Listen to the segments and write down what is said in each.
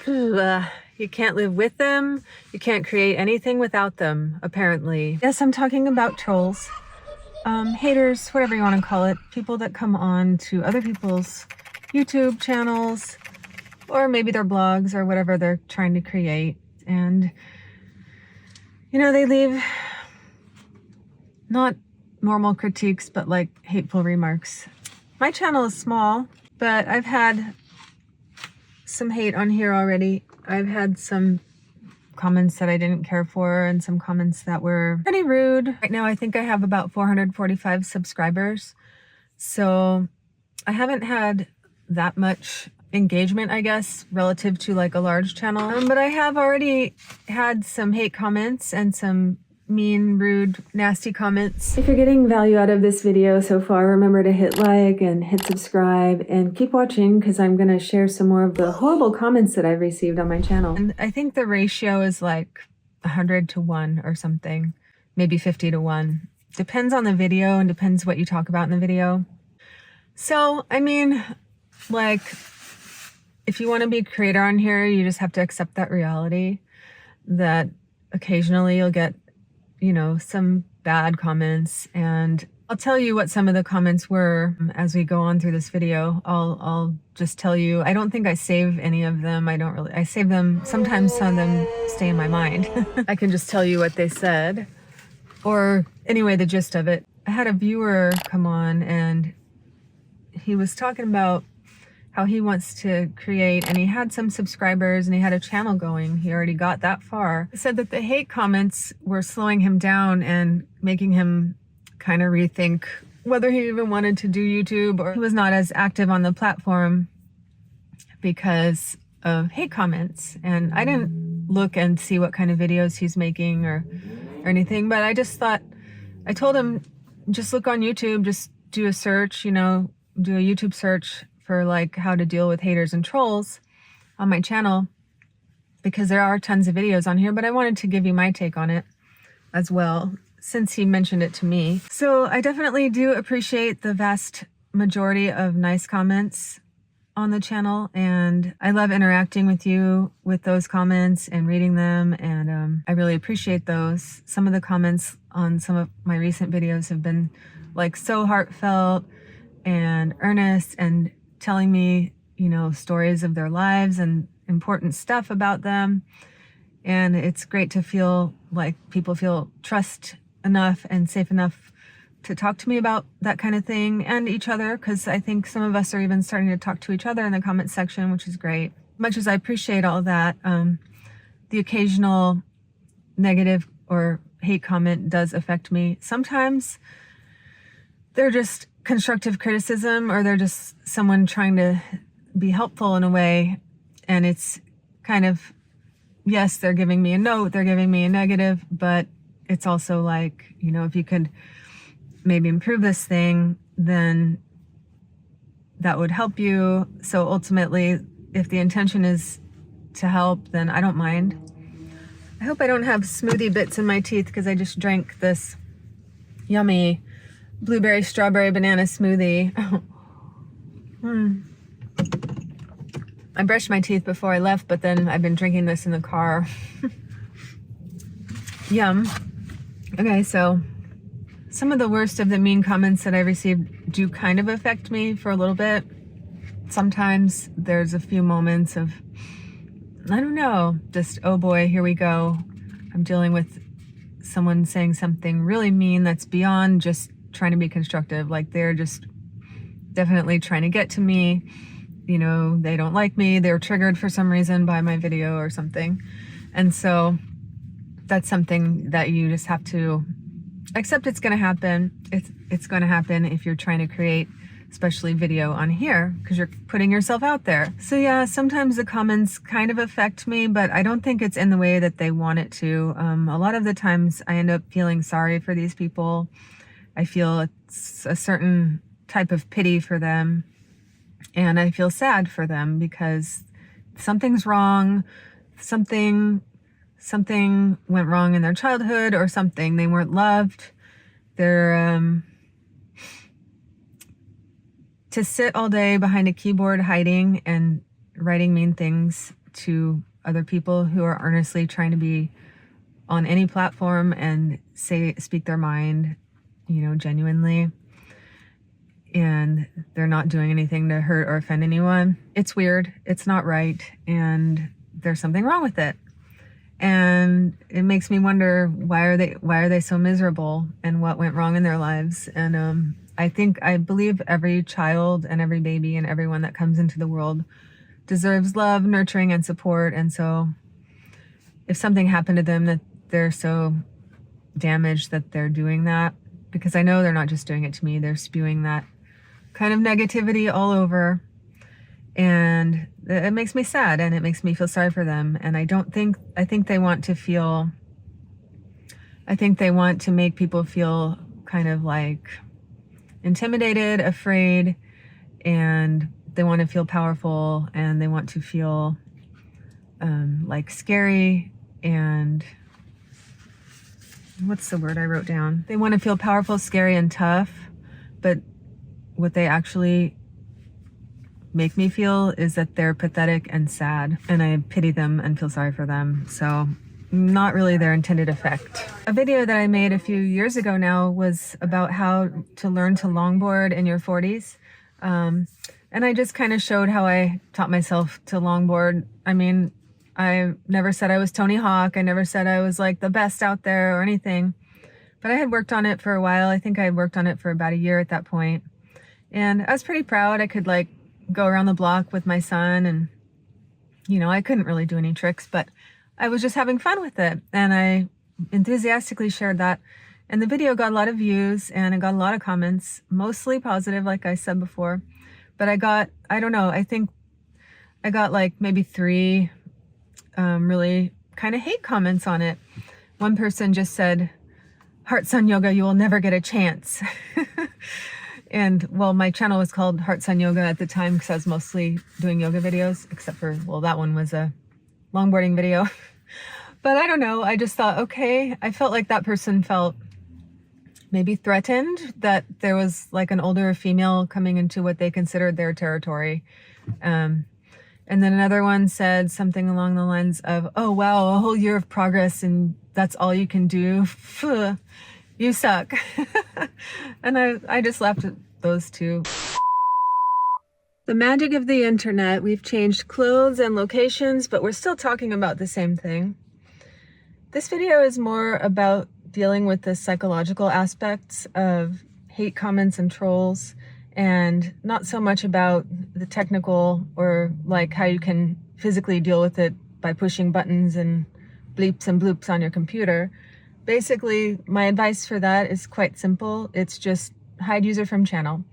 You can't live with them. You can't create anything without them, apparently. Yes, I'm talking about trolls. Haters, whatever you want to call it. People that come on to other people's YouTube channels, or maybe their blogs or whatever they're trying to create. And, you know, they leave not normal critiques, but like hateful remarks. My channel is small, but I've had some hate on here already. I've had some comments that I didn't care for and some comments that were pretty rude. Right now I think I have about 445 subscribers, so I haven't had that much engagement, I guess, relative to like a large channel. But I have already had some hate comments and some mean, rude, nasty comments. If you're getting value out of this video so far, remember to hit like and hit subscribe and keep watching, because I'm going to share some more of the horrible comments that I've received on my channel. And I think the ratio is like 100 to 1 or something, maybe 50 to 1. Depends on the video and depends what you talk about in the video. So, I mean, like, if you want to be a creator on here, you just have to accept that reality that occasionally you'll get, you know, some bad comments. And I'll tell you what some of the comments were as we go on through this video. I'll just tell you, I don't think I save any of them. I save them. Sometimes some of them stay in my mind. I can just tell you what they said, or anyway, the gist of it. I had a viewer come on and he was talking about how he wants to create, and he had some subscribers and he had a channel going. He already got that far. He said that the hate comments were slowing him down and making him kind of rethink whether he even wanted to do YouTube, or he was not as active on the platform because of hate comments. And I didn't look and see what kind of videos he's making or anything, but I just thought, I told him, just look on YouTube, just do a search, you know, do a YouTube search for like how to deal with haters and trolls on my channel, because there are tons of videos on here, but I wanted to give you my take on it as well, since he mentioned it to me. So I definitely do appreciate the vast majority of nice comments on the channel, and I love interacting with you with those comments and reading them, and I really appreciate those. Some of the comments on some of my recent videos have been like so heartfelt and earnest and telling me, you know, stories of their lives and important stuff about them. And it's great to feel like people feel trust enough and safe enough to talk to me about that kind of thing, and each other, because I think some of us are even starting to talk to each other in the comment section, which is great. Much as I appreciate all that, the occasional negative or hate comment does affect me. Sometimes they're just constructive criticism, or they're just someone trying to be helpful in a way, and it's kind of, yes, they're giving me a note, they're giving me a negative, but it's also like, you know, if you could maybe improve this thing, then that would help you. So ultimately, if the intention is to help, then I don't mind. I hope I don't have smoothie bits in my teeth, because I just drank this yummy blueberry, strawberry, banana smoothie. I brushed my teeth before I left, but then I've been drinking this in the car. Yum. Okay, so some of the worst of the mean comments that I received do kind of affect me for a little bit. Sometimes there's a few moments of, I don't know, just, oh boy, here we go. I'm dealing with someone saying something really mean that's beyond just trying to be constructive. Like, they're just definitely trying to get to me. You know, they don't like me. They're triggered for some reason by my video or something. And so that's something that you just have to accept. It's going to happen. It's going to happen if you're trying to create, especially video on here, because you're putting yourself out there. So yeah, sometimes the comments kind of affect me, but I don't think it's in the way that they want it to. A lot of the times I end up feeling sorry for these people. I feel it's a certain type of pity for them, and I feel sad for them because something's wrong, something went wrong in their childhood, or something, they weren't loved. They're to sit all day behind a keyboard hiding and writing mean things to other people who are earnestly trying to be on any platform and speak their mind, you know, genuinely, and they're not doing anything to hurt or offend anyone. It's weird. It's not right. And there's something wrong with it. And it makes me wonder, why are they so miserable, and what went wrong in their lives? And I believe every child and every baby and everyone that comes into the world deserves love, nurturing, and support. And so if something happened to them that they're so damaged that they're doing that, because I know they're not just doing it to me, they're spewing that kind of negativity all over, and it makes me sad, and it makes me feel sorry for them. And I think they want to make people feel kind of like intimidated, afraid, and they want to feel powerful, and they want to feel like scary, and what's the word I wrote down? They want to feel powerful, scary, and tough, but what they actually make me feel is that they're pathetic and sad, and I pity them and feel sorry for them. So not really their intended effect. A video that I made a few years ago now was about how to learn to longboard in your 40s. And I just kind of showed how I taught myself to longboard. I mean, I never said I was Tony Hawk. I never said I was like the best out there or anything, but I had worked on it for a while. I think I had worked on it for about a year at that point. And I was pretty proud. I could like go around the block with my son, and, you know, I couldn't really do any tricks, but I was just having fun with it. And I enthusiastically shared that. And the video got a lot of views, and it got a lot of comments, mostly positive, like I said before. But I think I got like maybe 3 really kind of hate comments on it. One person just said, "Heart Sun Yoga, you will never get a chance." And well, my channel was called Heart Sun Yoga at the time because I was mostly doing yoga videos, except for, well, that one was a longboarding video. But I don't know, I just thought, okay, I felt like that person felt maybe threatened that there was like an older female coming into what they considered their territory. And then another one said something along the lines of, "Oh wow, a whole year of progress and that's all you can do. Phew, you suck." And I just laughed at those two. The magic of the internet. We've changed clothes and locations, but we're still talking about the same thing. This video is more about dealing with the psychological aspects of hate comments and trolls, and not so much about the technical, or like how you can physically deal with it by pushing buttons and bleeps and bloops on your computer. Basically, my advice for that is quite simple. It's just hide user from channel.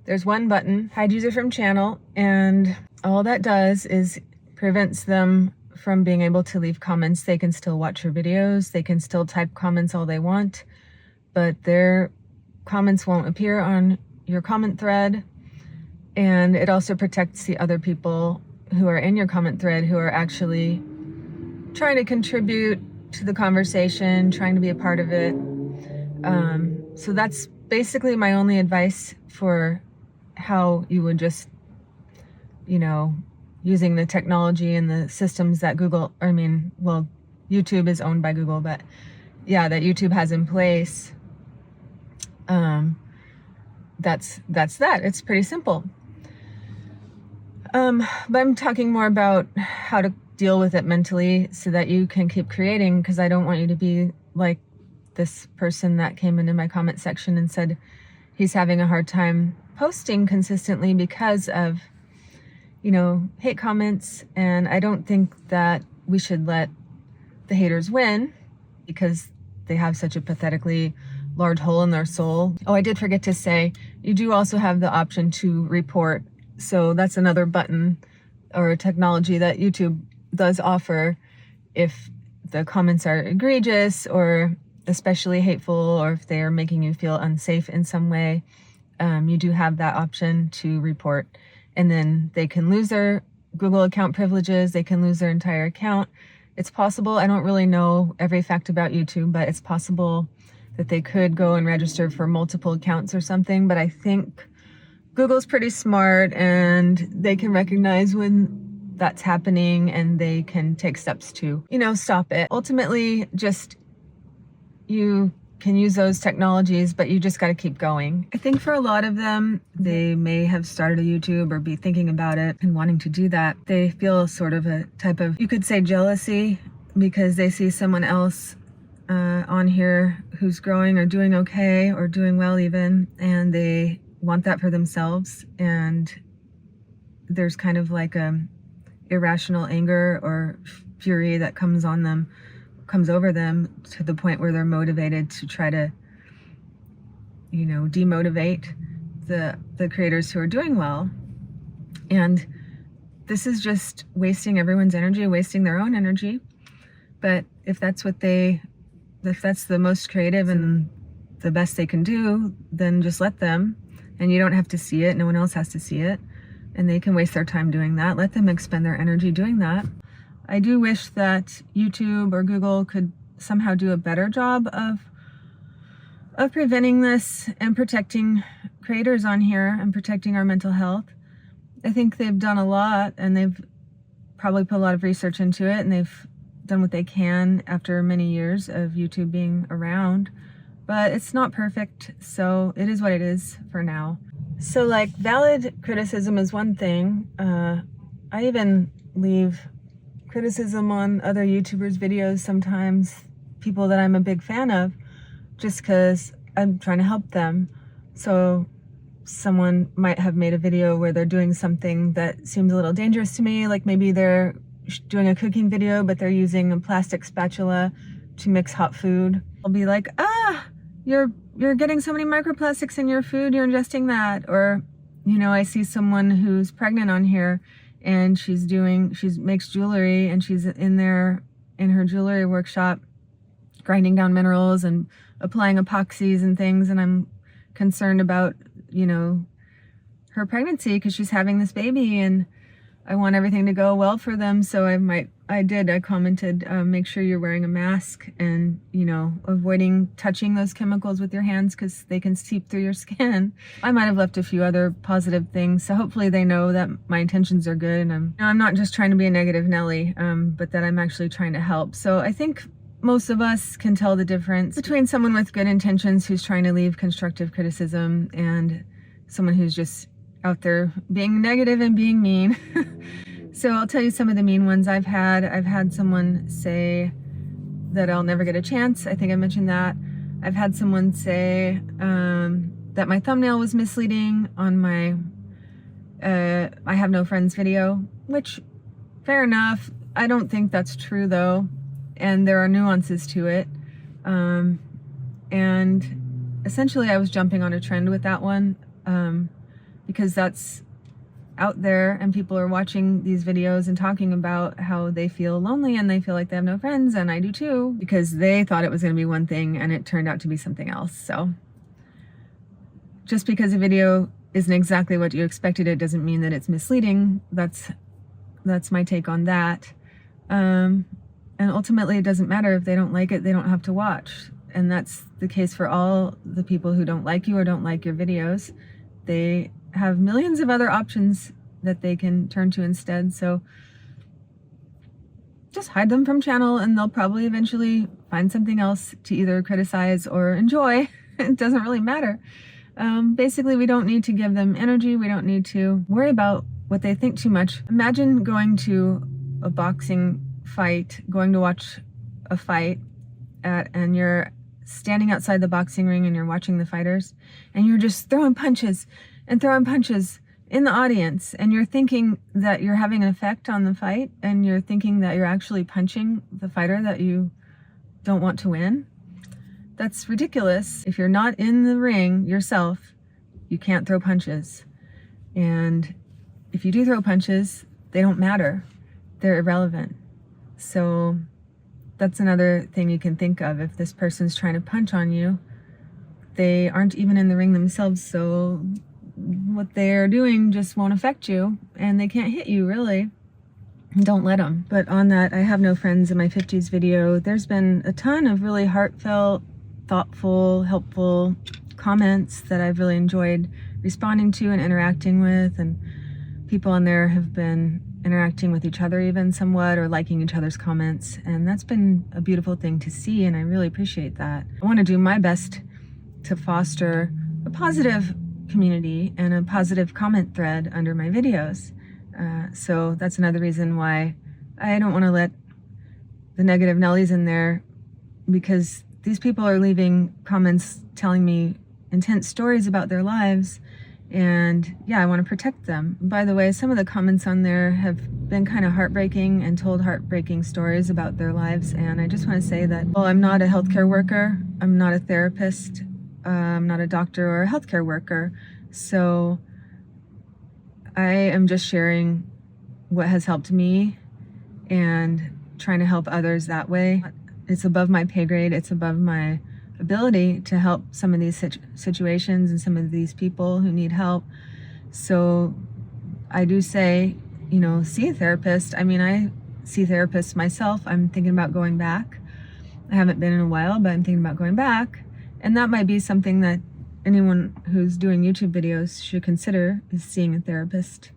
There's one button, hide user from channel, and all that does is prevents them from being able to leave comments. They can still watch your videos, they can still type comments all they want, but their comments won't appear on your comment thread. And it also protects the other people who are in your comment thread who are actually trying to contribute to the conversation, trying to be a part of it. So that's basically my only advice for how you would just, you know, using the technology and the systems that YouTube is owned by Google, but yeah, that YouTube has in place. That's that. It's pretty simple. But I'm talking more about how to deal with it mentally so that you can keep creating, because I don't want you to be like this person that came into my comment section and said he's having a hard time posting consistently because of, you know, hate comments. And I don't think that we should let the haters win because they have such a pathetically large hole in their soul. Oh, I did forget to say, you do also have the option to report. So that's another button or a technology that YouTube does offer if the comments are egregious or especially hateful, or if they are making you feel unsafe in some way. You do have that option to report, and then they can lose their Google account privileges. They can lose their entire account. It's possible. I don't really know every fact about YouTube, but it's possible that they could go and register for multiple accounts or something. But I think Google's pretty smart, and they can recognize when that's happening and they can take steps to, you know, stop it. Ultimately, just you can use those technologies, but you just got to keep going. I think for a lot of them, they may have started a YouTube or be thinking about it and wanting to do that. They feel sort of a type of, you could say, jealousy, because they see someone else on here who's growing or doing okay or doing well even, and they want that for themselves. And there's kind of like a irrational anger or fury that comes over them to the point where they're motivated to try to, you know, demotivate the creators who are doing well. And this is just wasting everyone's energy, wasting their own energy. But if that's if that's the most creative and the best they can do, then just let them. And you don't have to see it. No one else has to see it. And they can waste their time doing that. Let them expend their energy doing that. I do wish that YouTube or Google could somehow do a better job of preventing this and protecting creators on here and protecting our mental health. I think they've done a lot, and they've probably put a lot of research into it, and they've done what they can after many years of YouTube being around. But it's not perfect, so it is what it is for now. So like, valid criticism is one thing. I even leave criticism on other YouTubers' videos sometimes, people that I'm a big fan of, just because I'm trying to help them. So someone might have made a video where they're doing something that seems a little dangerous to me, like maybe they're doing a cooking video but they're using a plastic spatula to mix hot food. I'll be like, you're getting so many microplastics in your food, you're ingesting that. Or, you know, I see someone who's pregnant on here, and she makes jewelry, and she's in her jewelry workshop grinding down minerals and applying epoxies and things, and I'm concerned about, you know, her pregnancy because she's having this baby, and I want everything to go well for them. So I commented, make sure you're wearing a mask and, you know, avoiding touching those chemicals with your hands because they can seep through your skin. I might have left a few other positive things, so hopefully they know that my intentions are good, and I'm not just trying to be a negative Nelly, but that I'm actually trying to help. So I think most of us can tell the difference between someone with good intentions who's trying to leave constructive criticism and someone who's just out there being negative and being mean. So I'll tell you some of the mean ones I've had. I've had someone say that I'll never get a chance. I think I mentioned that. I've had someone say that my thumbnail was misleading on my I Have No Friends video, which, fair enough. I don't think that's true though. And there are nuances to it. And essentially I was jumping on a trend with that one because that's out there and people are watching these videos and talking about how they feel lonely and they feel like they have no friends, and I do too, because they thought it was going to be one thing and it turned out to be something else. So just because a video isn't exactly what you expected, it doesn't mean that it's misleading. That's my take on that. And ultimately it doesn't matter if they don't like it, they don't have to watch. And that's the case for all the people who don't like you or don't like your videos. They have millions of other options that they can turn to instead. So just hide them from channel and they'll probably eventually find something else to either criticize or enjoy. It doesn't really matter. Basically, we don't need to give them energy. We don't need to worry about what they think too much. Imagine going to a boxing fight, going to watch a fight and you're standing outside the boxing ring and you're watching the fighters and you're just throwing punches and throwing punches in the audience, and you're thinking that you're having an effect on the fight, and you're thinking that you're actually punching the fighter that you don't want to win. That's ridiculous. If you're not in the ring yourself, you can't throw punches. And if you do throw punches, they don't matter. They're irrelevant. So that's another thing you can think of. If this person's trying to punch on you, they aren't even in the ring themselves, so what they're doing just won't affect you, and they can't hit you, really. Don't let them. But on that I Have No Friends in My 50s video, there's been a ton of really heartfelt, thoughtful, helpful comments that I've really enjoyed responding to and interacting with, and people on there have been interacting with each other even somewhat, or liking each other's comments. And that's been a beautiful thing to see, and I really appreciate that. I want to do my best to foster a positive community and a positive comment thread under my videos. So that's another reason why I don't want to let the negative Nellies in there, because these people are leaving comments telling me intense stories about their lives, and yeah, I want to protect them. By the way, some of the comments on there have been kind of heartbreaking and told heartbreaking stories about their lives, and I just want to say that, well, I'm not a healthcare worker, I'm not a therapist, I'm not a doctor or a healthcare worker, so I am just sharing what has helped me and trying to help others that way. It's above my pay grade, it's above my ability to help some of these situations and some of these people who need help. So I do say, you know, see a therapist. I mean, I see therapists myself. I'm thinking about going back. I haven't been in a while, but I'm thinking about going back. And that might be something that anyone who's doing YouTube videos should consider, is seeing a therapist,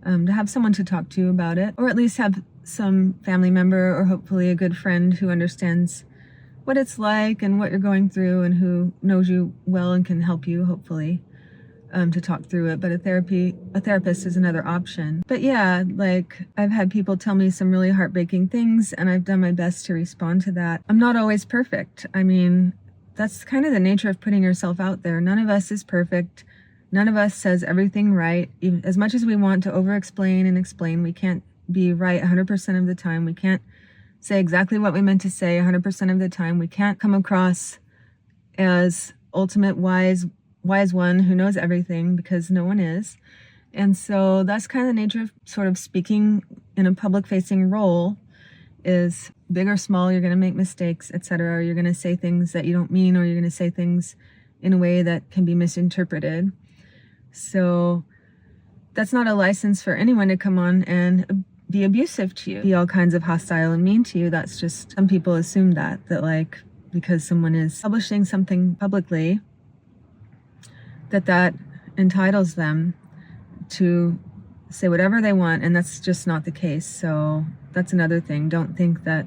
to have someone to talk to about it, or at least have some family member or hopefully a good friend who understands what it's like and what you're going through and who knows you well and can help you, hopefully, to talk through it. But a therapist is another option. But yeah, like, I've had people tell me some really heartbreaking things, and I've done my best to respond to that. I'm not always perfect. I mean, that's kind of the nature of putting yourself out there. None of us is perfect. None of us says everything right. Even as much as we want to over-explain and explain, we can't be right 100% of the time. We can't say exactly what we meant to say 100% of the time. We can't come across as ultimate wise one who knows everything, because no one is. And so that's kind of the nature of sort of speaking in a public-facing role, is big or small, you're going to make mistakes, etc. You're going to say things that you don't mean, or you're going to say things in a way that can be misinterpreted. So that's not a license for anyone to come on and be abusive to you, be all kinds of hostile and mean to you. That's just, some people assume that like, because someone is publishing something publicly, that entitles them to say whatever they want, and that's just not the case. So that's another thing. Don't think that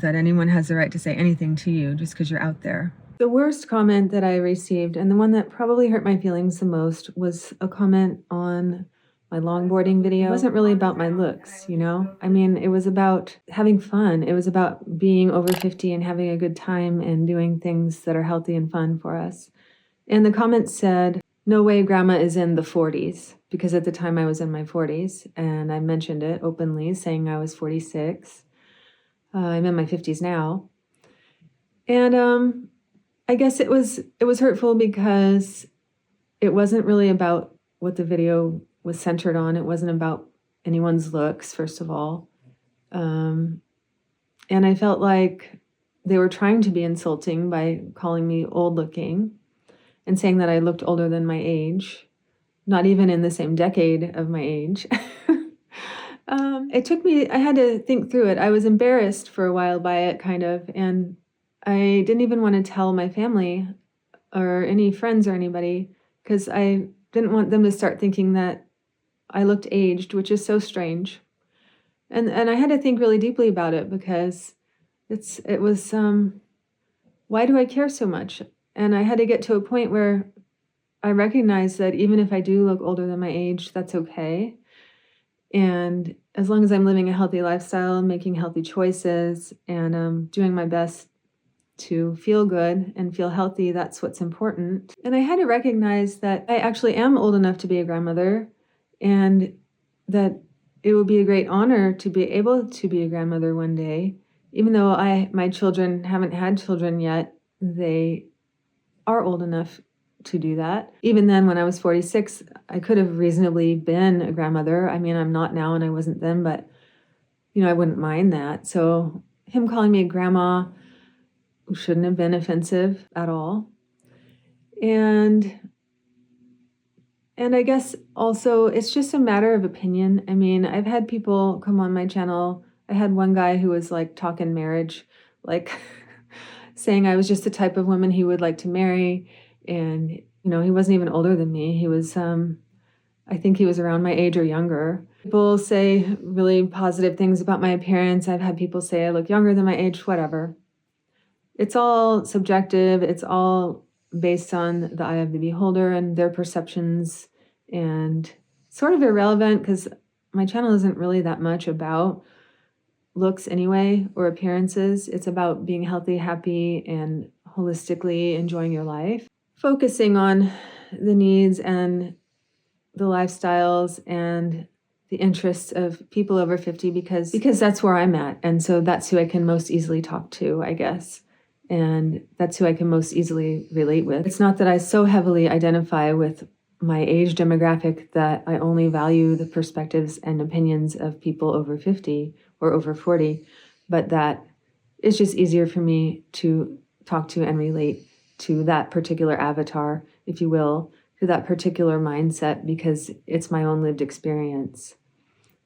anyone has the right to say anything to you just because you're out there. The worst comment that I received, and the one that probably hurt my feelings the most, was a comment on my longboarding video. It wasn't really about my looks, you know? I mean, it was about having fun. It was about being over 50 and having a good time and doing things that are healthy and fun for us. And the comment said, "No way Grandma is in the 40s," because at the time I was in my 40s, and I mentioned it openly, saying I was 46. I'm in my 50s now. And I guess it was hurtful because it wasn't really about what the video was centered on. It wasn't about anyone's looks, first of all. And I felt like they were trying to be insulting by calling me old looking and saying that I looked older than my age, not even in the same decade of my age. It took me, I had to think through it. I was embarrassed for a while by it, kind of, and I didn't even want to tell my family or any friends or anybody, because I didn't want them to start thinking that I looked aged, which is so strange. And I had to think really deeply about it, because it was why do I care so much? And I had to get to a point where I recognized that even if I do look older than my age, that's okay. And as long as I'm living a healthy lifestyle, making healthy choices, and doing my best to feel good and feel healthy, that's what's important. And I had to recognize that I actually am old enough to be a grandmother, and that it would be a great honor to be able to be a grandmother one day. Even though my children haven't had children yet, they are old enough to do that. Even then, when I was 46, I could have reasonably been a grandmother. I mean, I'm not now and I wasn't then, but, you know, I wouldn't mind that. So him calling me a grandma shouldn't have been offensive at all. And I guess also it's just a matter of opinion. I mean, I've had people come on my channel. I had one guy who was like talking marriage, like saying I was just the type of woman he would like to marry. And, you know, he wasn't even older than me. He was I think he was around my age or younger. People say really positive things about my appearance. I've had people say I look younger than my age, whatever. It's all subjective. It's all based on the eye of the beholder and their perceptions, and sort of irrelevant because my channel isn't really that much about looks anyway or appearances. It's about being healthy, happy, and holistically enjoying your life. Focusing on the needs and the lifestyles and the interests of people over 50 because that's where I'm at. And so that's who I can most easily talk to, I guess. And that's who I can most easily relate with. It's not that I so heavily identify with my age demographic that I only value the perspectives and opinions of people over 50 or over 40, but that it's just easier for me to talk to and relate to that particular avatar, if you will, to that particular mindset because it's my own lived experience.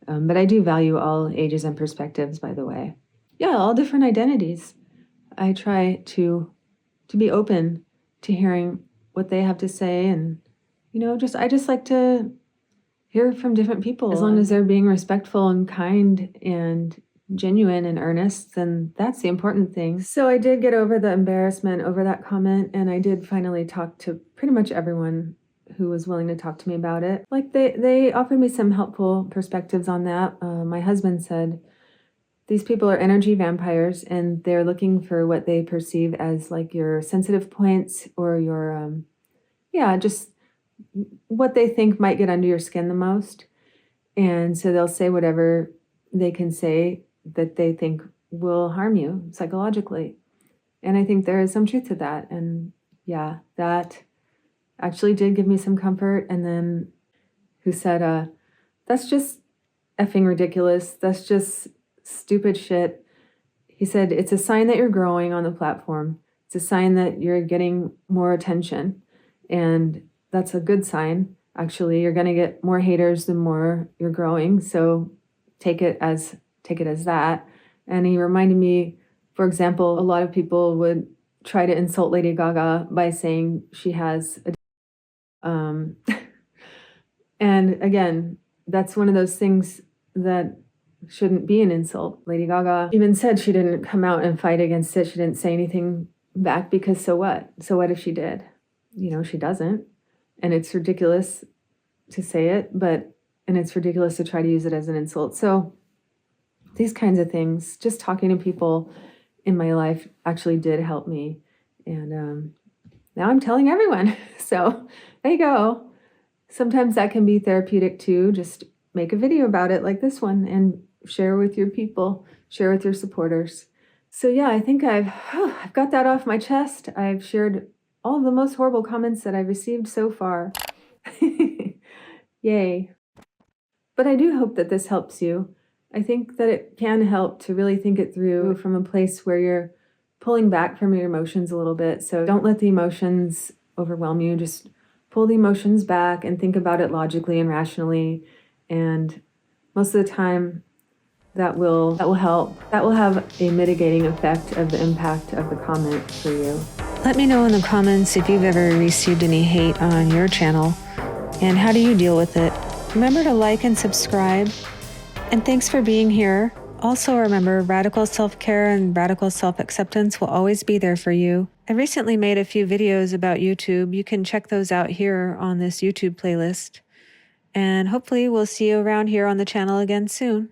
But I do value all ages and perspectives, by the way. Yeah, all different identities. I try to be open to hearing what they have to say, and I just like to hear from different people. As long as they're being respectful and kind and genuine and earnest, then that's the important thing. So I did get over the embarrassment over that comment, and I did finally talk to pretty much everyone who was willing to talk to me about it. Like they offered me some helpful perspectives on that. My husband said, these people are energy vampires and they're looking for what they perceive as like your sensitive points or your, just what they think might get under your skin the most. And so they'll say whatever they can say that they think will harm you psychologically. And I think there is some truth to that. And yeah, that actually did give me some comfort. And then who said, that's just effing ridiculous. That's just stupid shit. He said, it's a sign that you're growing on the platform. It's a sign that you're getting more attention. And that's a good sign. Actually, you're going to get more haters the more you're growing. So take it as that. And he reminded me, for example, a lot of people would try to insult Lady Gaga by saying she has a and again, that's one of those things that shouldn't be an insult. Lady Gaga even said she didn't come out and fight against it. She didn't say anything back because so what? So what if she did? She doesn't. And it's ridiculous to say it, and it's ridiculous to try to use it as an insult. So these kinds of things, just talking to people in my life actually did help me. And now I'm telling everyone. So there you go. Sometimes that can be therapeutic too. Just make a video about it like this one and share with your people, share with your supporters. So yeah, I think I've got that off my chest. I've shared all of the most horrible comments that I've received so far. Yay. But I do hope that this helps you. I think that it can help to really think it through from a place where you're pulling back from your emotions a little bit. So don't let the emotions overwhelm you. Just pull the emotions back and think about it logically and rationally. And most of the time that will help. That will have a mitigating effect of the impact of the comment for you. Let me know in the comments if you've ever received any hate on your channel and how do you deal with it. Remember to like and subscribe. And thanks for being here. Also remember, radical self-care and radical self-acceptance will always be there for you. I recently made a few videos about YouTube. You can check those out here on this YouTube playlist. And hopefully we'll see you around here on the channel again soon.